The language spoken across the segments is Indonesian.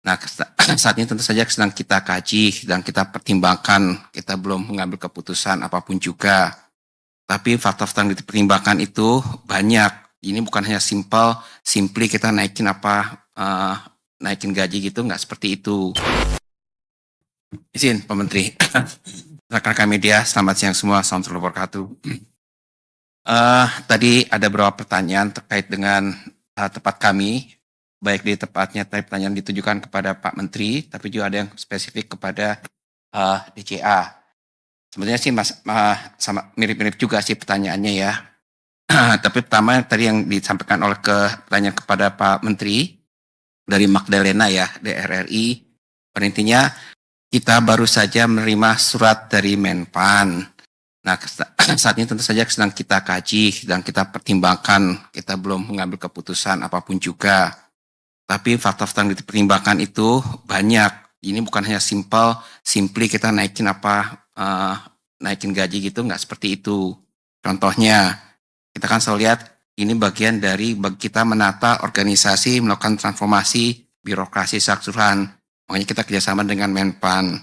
Nah, saat ini tentu saja sedang kita kaji, sedang kita pertimbangkan, kita belum mengambil keputusan apapun juga. Tapi faktor-faktor yang dipertimbangkan itu banyak. Ini bukan hanya simply kita naikin naikin gaji gitu, nggak seperti itu. Izin, Pak Menteri. Rekan-rekan media, selamat siang semua. Assalamualaikum warahmatullahi wabarakatuh. Tadi ada beberapa pertanyaan terkait dengan tempat kami, baik di tepatnya tadi pertanyaan ditujukan kepada Pak Menteri, tapi juga ada yang spesifik kepada DCA. Sebenarnya sih sama mirip-mirip juga sih pertanyaannya ya. Tapi pertama tadi yang disampaikan oleh pertanyaan kepada Pak Menteri dari Magdalena ya, DRRI. Pada intinya kita baru saja menerima surat dari Menpan. Nah, saat ini tentu saja sedang kita kaji, sedang kita pertimbangkan, kita belum mengambil keputusan apapun juga. Tapi faktor-faktor yang dipertimbangkan itu banyak. Ini bukan hanya simply kita naikin naikin gaji gitu, nggak seperti itu. Contohnya, kita kan selalu lihat ini bagian dari kita menata organisasi, melakukan transformasi birokrasi keseluruhan. Makanya kita kerjasama dengan Menpan.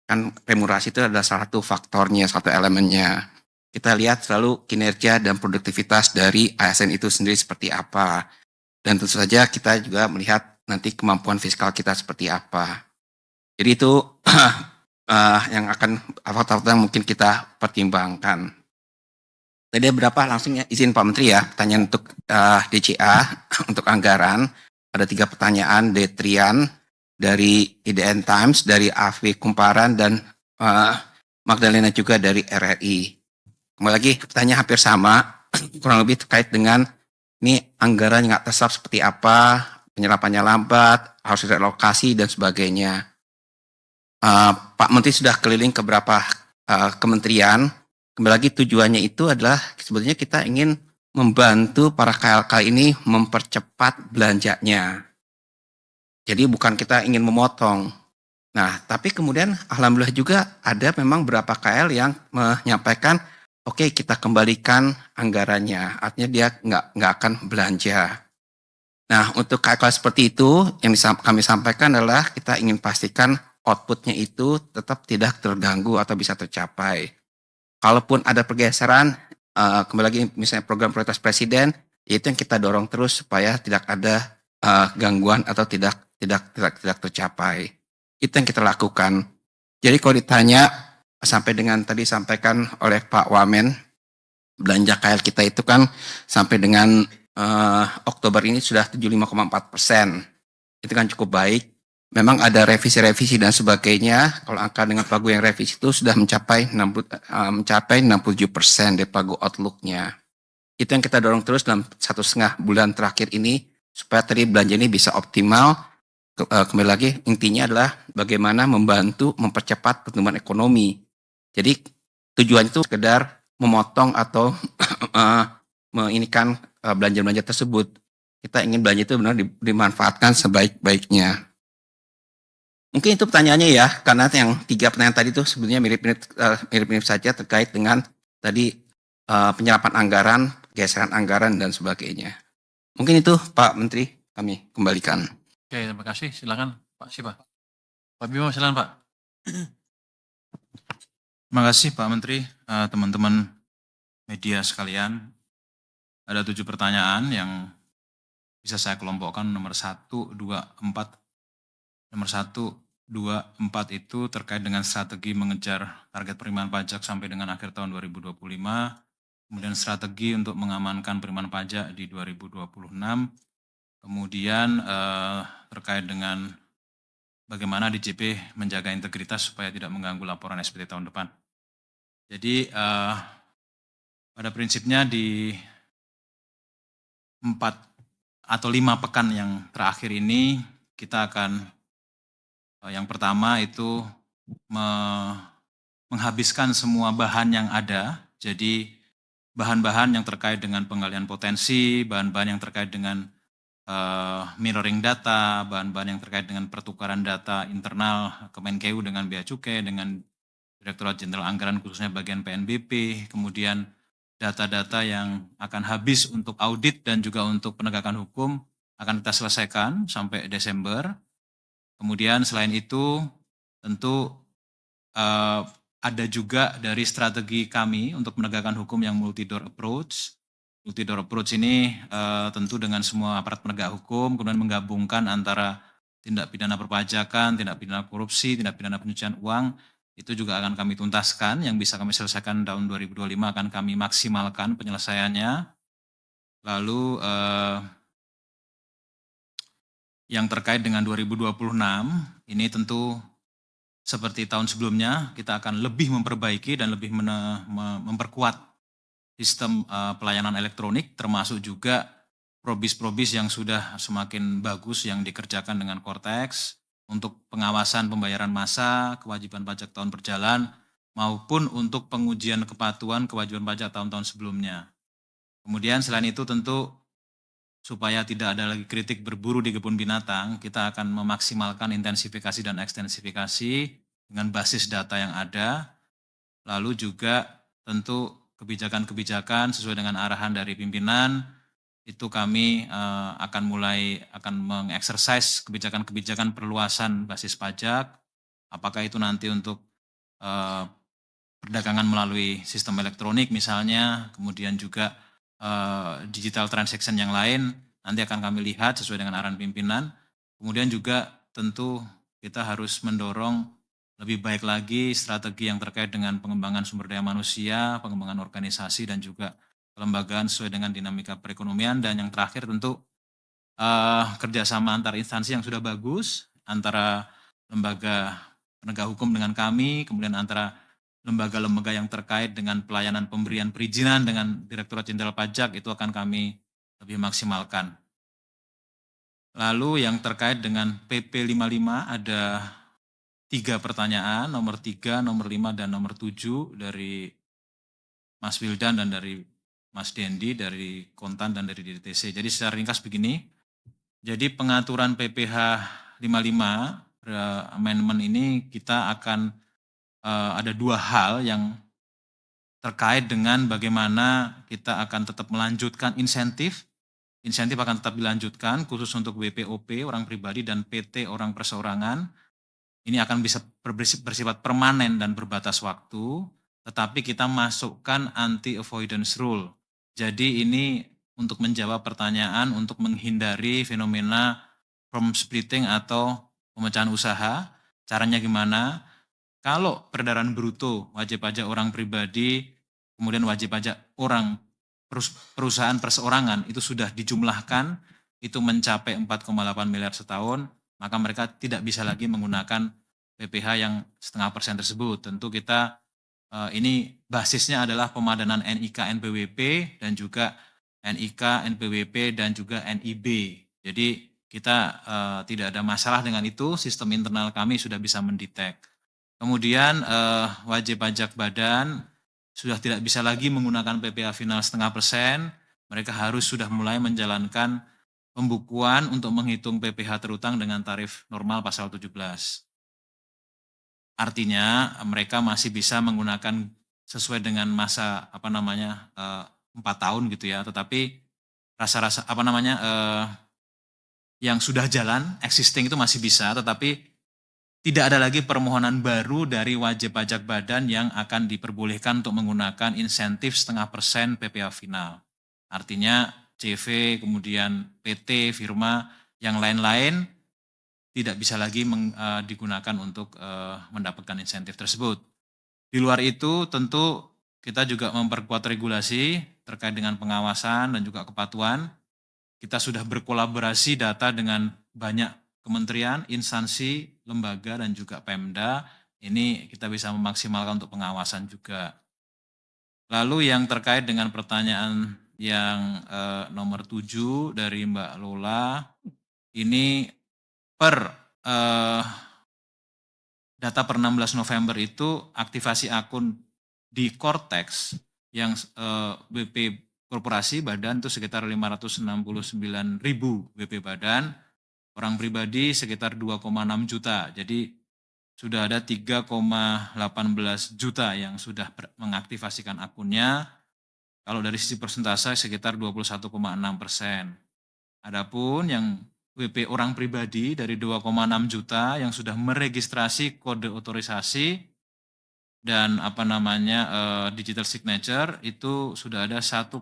Kan remunerasi itu adalah salah satu faktornya, satu elemennya. Kita lihat selalu kinerja dan produktivitas dari ASN itu sendiri seperti apa. Dan tentu saja kita juga melihat nanti kemampuan fiskal kita seperti apa. Jadi itu yang akan faktor-faktor yang mungkin kita pertimbangkan. Tadi berapa langsung ya, izin Pak Menteri ya, pertanyaan untuk DCA, untuk anggaran. Ada 3 pertanyaan, Detrian, dari IDN Times, dari AV Kumparan, dan Magdalena juga dari RRI. Kembali lagi, pertanyaan hampir sama, kurang lebih terkait dengan ini anggaran nggak terserap seperti apa, penyerapannya lambat, harus relokasi, dan sebagainya. Pak Menteri sudah keliling ke beberapa kementerian. Kembali lagi tujuannya itu adalah sebetulnya kita ingin membantu para KLK ini mempercepat belanjanya. Jadi bukan kita ingin memotong. Nah, tapi kemudian alhamdulillah juga ada memang beberapa KL yang menyampaikan, oke, kita kembalikan anggarannya. Artinya dia nggak akan belanja. Nah, untuk KL seperti itu yang kami sampaikan adalah kita ingin pastikan outputnya itu tetap tidak terganggu atau bisa tercapai. Kalaupun ada pergeseran, kembali lagi misalnya program prioritas presiden, itu yang kita dorong terus supaya tidak ada gangguan atau tidak tercapai. Itu yang kita lakukan. Jadi kalau ditanya sampai dengan tadi sampaikan oleh Pak Wamen, belanja KL kita itu kan sampai dengan Oktober ini sudah 75,4%. Itu kan cukup baik. Memang ada revisi-revisi dan sebagainya. Kalau angka dengan Pagu yang revisi itu sudah mencapai 67% dari Pagu outlook-nya. Itu yang kita dorong terus dalam 1,5 bulan terakhir ini supaya tadi belanja ini bisa optimal. Kembali lagi intinya adalah bagaimana membantu mempercepat pertumbuhan ekonomi. Jadi tujuannya itu sekedar memotong atau menginikan belanja-belanja tersebut. Kita ingin belanja itu benar dimanfaatkan sebaik-baiknya. Mungkin itu pertanyaannya ya, karena yang 3 pertanyaan tadi itu sebenarnya mirip-mirip saja terkait dengan tadi penyerapan anggaran, geseran anggaran, dan sebagainya. Mungkin itu Pak Menteri, kami kembalikan. Oke, terima kasih. Silakan Pak Sipa. Pak Bimo, silakan Pak. Terima kasih Pak Menteri, teman-teman media sekalian. Ada 7 pertanyaan yang bisa saya kelompokkan nomor 1, 2, 4. Nomor 1, 2, 4 itu terkait dengan strategi mengejar target penerimaan pajak sampai dengan akhir tahun 2025, kemudian strategi untuk mengamankan penerimaan pajak di 2026, kemudian terkait dengan bagaimana DJP menjaga integritas supaya tidak mengganggu laporan SPT tahun depan. Jadi pada prinsipnya di 4 atau 5 pekan yang terakhir ini kita akan yang pertama itu menghabiskan semua bahan yang ada, jadi bahan-bahan yang terkait dengan penggalian potensi, bahan-bahan yang terkait dengan mirroring data, bahan-bahan yang terkait dengan pertukaran data internal Kemenkeu dengan Bea Cukai, dengan Direktorat Jenderal Anggaran khususnya bagian PNBP, kemudian data-data yang akan habis untuk audit dan juga untuk penegakan hukum akan kita selesaikan sampai Desember. Kemudian selain itu tentu ada juga dari strategi kami untuk menegakkan hukum yang multi-door approach. Multi-door approach ini tentu dengan semua aparat penegak hukum, kemudian menggabungkan antara tindak pidana perpajakan, tindak pidana korupsi, tindak pidana pencucian uang, itu juga akan kami tuntaskan, yang bisa kami selesaikan tahun 2025 akan kami maksimalkan penyelesaiannya. Lalu yang terkait dengan 2026, ini tentu seperti tahun sebelumnya, kita akan lebih memperbaiki dan lebih memperkuat sistem pelayanan elektronik, termasuk juga probis-probis yang sudah semakin bagus yang dikerjakan dengan Cortex untuk pengawasan pembayaran massa, kewajiban pajak tahun berjalan, maupun untuk pengujian kepatuhan kewajiban pajak tahun-tahun sebelumnya. Kemudian selain itu tentu supaya tidak ada lagi kritik berburu di kebun binatang, kita akan memaksimalkan intensifikasi dan ekstensifikasi dengan basis data yang ada, lalu juga tentu kebijakan-kebijakan sesuai dengan arahan dari pimpinan, itu kami akan mengeksersis kebijakan-kebijakan perluasan basis pajak, apakah itu nanti untuk perdagangan melalui sistem elektronik misalnya, kemudian juga digital transaction yang lain, nanti akan kami lihat sesuai dengan arahan pimpinan. Kemudian juga tentu kita harus mendorong lebih baik lagi strategi yang terkait dengan pengembangan sumber daya manusia, pengembangan organisasi, dan juga kelembagaan sesuai dengan dinamika perekonomian. Dan yang terakhir tentu kerjasama antar instansi yang sudah bagus, antara lembaga penegak hukum dengan kami, kemudian antara lembaga-lembaga yang terkait dengan pelayanan pemberian perizinan dengan Direktorat Jenderal Pajak itu akan kami lebih maksimalkan. Lalu yang terkait dengan PP 55 ada 3 pertanyaan, nomor 3, nomor 5, dan nomor 7 dari Mas Wildan dan dari Mas Dendi, dari Kontan dan dari DTC. Jadi secara ringkas begini, jadi pengaturan PPh 55 amendment ini kita akan ada 2 hal yang terkait dengan bagaimana kita akan tetap melanjutkan insentif. Insentif akan tetap dilanjutkan khusus untuk WPOP orang pribadi dan PT orang perseorangan. Ini akan bisa bersifat permanen dan berbatas waktu, tetapi kita masukkan anti avoidance rule. Jadi ini untuk menjawab pertanyaan untuk menghindari fenomena from splitting atau pemecahan usaha. Caranya gimana? Kalau peredaran bruto wajib pajak orang pribadi, kemudian wajib pajak orang perusahaan perseorangan itu sudah dijumlahkan, itu mencapai 4,8 miliar setahun, maka mereka tidak bisa lagi menggunakan PPh yang 0,5% tersebut. Tentu kita ini basisnya adalah pemadanan NIK NPWP dan juga NIK NPWP dan juga NIB. Jadi kita tidak ada masalah dengan itu, sistem internal kami sudah bisa mendetek. Kemudian wajib pajak badan sudah tidak bisa lagi menggunakan PPh final 0,5%, mereka harus sudah mulai menjalankan pembukuan untuk menghitung PPh terutang dengan tarif normal pasal 17. Artinya mereka masih bisa menggunakan sesuai dengan masa 4 tahun gitu ya, tetapi rasa-rasa yang sudah jalan existing itu masih bisa, tetapi tidak ada lagi permohonan baru dari wajib pajak badan yang akan diperbolehkan untuk menggunakan insentif 0,5% PPh final. Artinya CV, kemudian PT, firma, yang lain-lain tidak bisa lagi digunakan untuk mendapatkan insentif tersebut. Di luar itu tentu kita juga memperkuat regulasi terkait dengan pengawasan dan juga kepatuhan. Kita sudah berkolaborasi data dengan banyak kementerian, instansi, lembaga, dan juga Pemda. Ini kita bisa memaksimalkan untuk pengawasan juga. Lalu yang terkait dengan pertanyaan yang nomor 7 dari Mbak Lola, ini per data per 16 November itu aktivasi akun di Cortex yang BP korporasi badan itu sekitar 569.000 BP badan, orang pribadi sekitar 2,6 juta. Jadi sudah ada 3,18 juta yang sudah mengaktifasikan akunnya. Kalau dari sisi persentase sekitar 21,6%. Adapun yang WP orang pribadi dari 2,6 juta yang sudah meregistrasi kode otorisasi dan digital signature itu sudah ada 1,6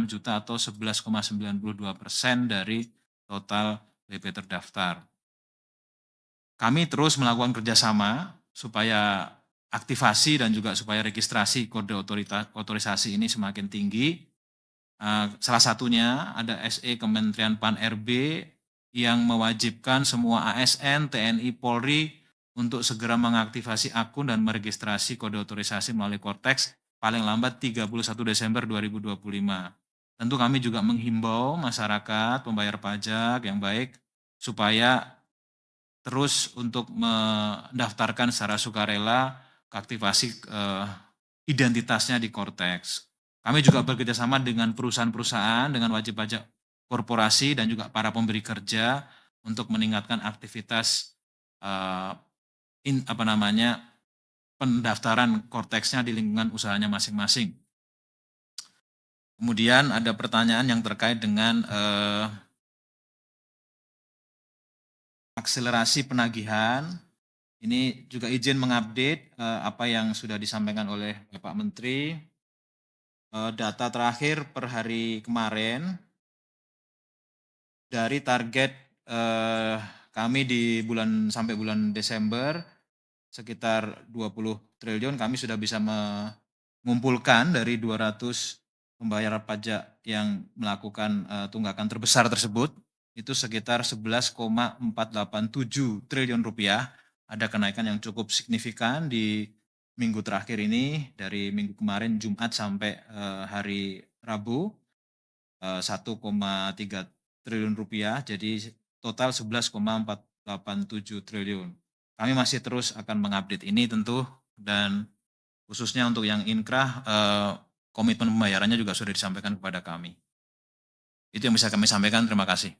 juta atau 11,92% dari total WP terdaftar. Kami terus melakukan kerjasama supaya aktivasi dan juga supaya registrasi kode otorisasi ini semakin tinggi. Salah satunya ada SE Kementerian Pan-RB yang mewajibkan semua ASN, TNI, Polri untuk segera mengaktifasi akun dan meregistrasi kode otorisasi melalui Cortex paling lambat 31 Desember 2025. Tentu kami juga menghimbau masyarakat pembayar pajak yang baik supaya terus untuk mendaftarkan secara sukarela aktivasi identitasnya di Cortex. Kami juga bekerjasama dengan perusahaan-perusahaan, dengan wajib pajak korporasi dan juga para pemberi kerja untuk meningkatkan aktivitas pendaftaran Cortex-nya di lingkungan usahanya masing-masing. Kemudian ada pertanyaan yang terkait dengan akselerasi penagihan. Ini juga izin mengupdate apa yang sudah disampaikan oleh Bapak Menteri. Data terakhir per hari kemarin dari target kami di sampai bulan Desember sekitar 20 triliun kami sudah bisa mengumpulkan dari 200 pembayar pajak yang melakukan tunggakan terbesar tersebut itu sekitar 11,487 triliun rupiah. Ada kenaikan yang cukup signifikan di minggu terakhir ini dari minggu kemarin Jumat sampai hari Rabu 1,3 triliun rupiah, jadi total 11,487 triliun. Kami masih terus akan mengupdate ini tentu dan khususnya untuk yang inkrah komitmen pembayarannya juga sudah disampaikan kepada kami. Itu yang bisa kami sampaikan, terima kasih.